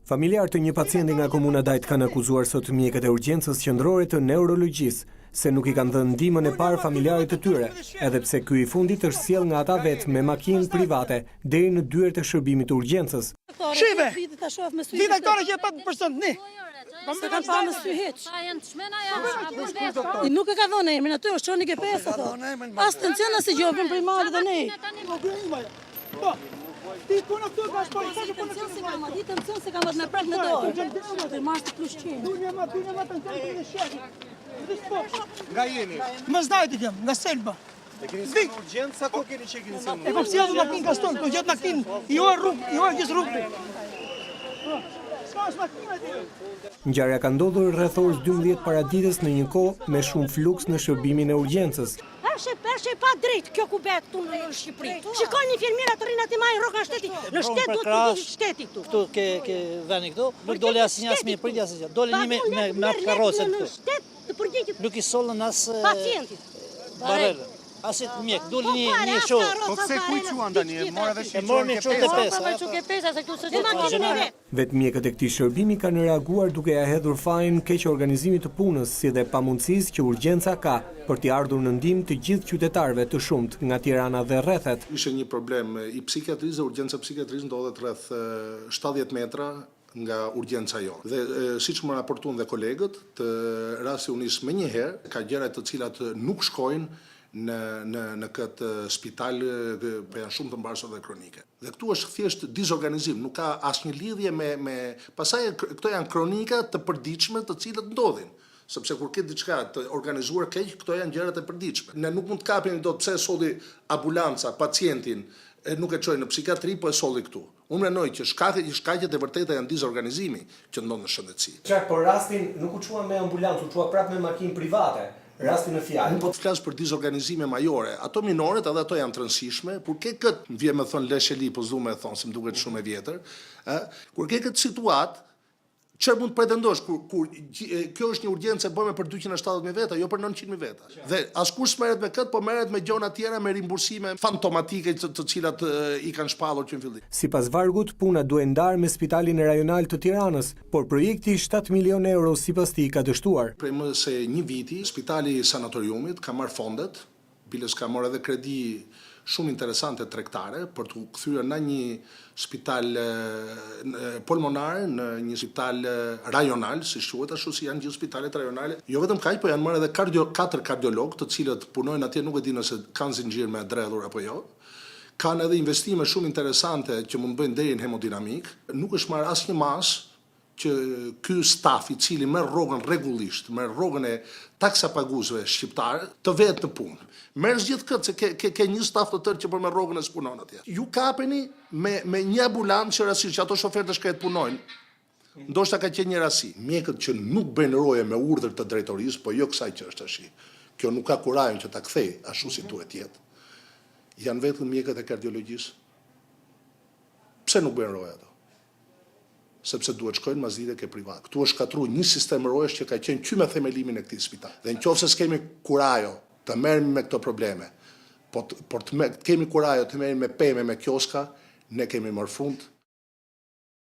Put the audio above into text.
Familjar të një pacienti nga komuna Dajt kanë akuzuar sot mjekët e urgjencës qendrore të neurologjisë se nuk i kanë dhënë ndihmën e parë familjarit të tyre, edhe pse ky i fundit është sjell nga ata vetë me makinë private deri në dyert e shërbimit të urgjencës. Shive, vidaktore që e patë përstënd, ne. Se kanë pa më sy heq. Nuk e ka dhënë emrin aty, është çoni ke pesë ato. As tensiona se gjobën primare dhe ne. Ti punë këtu ka shpoj, sa që punë Tension se kam, di tension se kam me prek në dorë. Të marrë të plus 100. Dunja ma tension të shqeti. Nga jeni? Më zdajt i kem, nga Selba. E keni si në urgjencë, sa ko keni që keni si në E kom sjellë në makinë kaston, të gjetë makinë, jo e rrugë, jo e gjithë rrugë. S'ka është makinë aty. Ngjarja ka ndodhur rreth orës 12 paraditës në një kohë me shumë fluks në shërbimin e urgjencës. Është pa drejt kjo ku bëhet këtu në Shqipëri. Shikoni infermiera të rinë aty marrin rrogën shteti. Në shtet duhet të bëjë shteti këtu. Këtu ke vani këtu, nuk dole asnjë asnjë pritje asnjë. Dole një me atë karrocën Në këtu. shtet të përgjigjet Nuk i sollën as pacientit. barrel. Asit mjek, dole një show. Po pse ku i quan tani? E morë edhe E morën një çuke pesë. Po çuke pesa se këtu s'do të makinë vetë. Vetë mjekët e këtij shërbimi kanë reaguar duke ja hedhur fajin keq organizimit të punës, si dhe pamundësisë që urgjenca ka për t'i ardhur në ndihmë të gjithë qytetarëve të shumt nga Tirana dhe rrethet. Ishte një problem i psikiatrisë dhe urgjenca psikiatrisë ndodhet rreth 70 metra nga urgjenca jo. Dhe siç më raportuan dhe kolegët, të rasti u nis më një herë, ka gjëra të cilat nuk shkojnë në këtë spital për janë shumë të mbarësor dhe kronike. Dhe këtu është thjesht dizorganizim, nuk ka asnjë lidhje me pasaj këto janë kronika të përditshme të cilat ndodhin. Sepse kur ke diçka të organizuar keq, këto janë gjërat e përditshme. Ne nuk mund të kapemi dot pse solli ambulanca pacientin nuk e çojnë në psikiatri, po e solli këtu. Unë mendoj që shkaqet e vërteta janë dizorganizimi që ndodh në shëndetësi. Çfarë, por rastin nuk u çuan me ambulancë, u çua prapë me makinë private. Rastin në fjalë. Unë po të flas për dizorganizime majore. Ato minoret edhe ato janë të rëndësishme, por ke këtë, më vjen me thon lesheli, po s'du me thon, se më duket shumë e vjetër, kur ke këtë situatë, çfarë mund të pretendosh kur kjo është një urgjencë e bëme për 270.000 veta, jo për 900.000 veta. Dhe askush s'merret me këtë, po merret me gjona tjera, me rimbursime fantomatike të cilat i kanë shpallur që në fillim. Sipas Vargut, puna duhet ndarë me Spitalin Rajonal të Tiranës, por projekti 7 milion euro sipas tij ka dështuar. Prej më se një viti, Spitali Sanatoriumit ka marrë fondet, biles ka marrë edhe kredi shumë interesante tregtare për të kthyer në një spital pulmonar, në një spital rajonal, si quhet ashtu si janë gjithë spitalet rajonale. Jo vetëm kaq, po janë marrë edhe 4 kardiolog, të cilët punojnë atje, nuk e di nëse kanë zinxhir me dredhur apo jo. Kanë edhe investime shumë interesante që mund bëjnë deri në hemodinamik. Nuk është marrë asnjë mas që ky staf i cili merr rrogën rregullisht, merr rrogën e taksapaguesve shqiptar, të vetë në punë. Merr gjithë këtë, se ke një staf të tërë që për me rrogën e s'punon atje. Ju kapeni me një ambulancë që rasti që ato shoferë të shkret punojnë. Ndoshta ka qenë një rasti. Mjekët që nuk bëjnë roje me urdhër të drejtorisë, po jo kësaj që është tash. Kjo nuk ka kurajën që ta kthej ashtu si duhet jetë. Janë vetëm mjekët e kardiologjisë. Pse nuk bëjnë roje ato? Sepse duhet shkojnë mazire ke privat. Këtu është shkatruar një sistem rojesh që ka qenë qyme themelimin e këtij spitali. Dhe nëse s'kemi kurajo të merremi me këto probleme, por kemi kurajo të merremi me pemë me kioska, ne kemi marrë fund.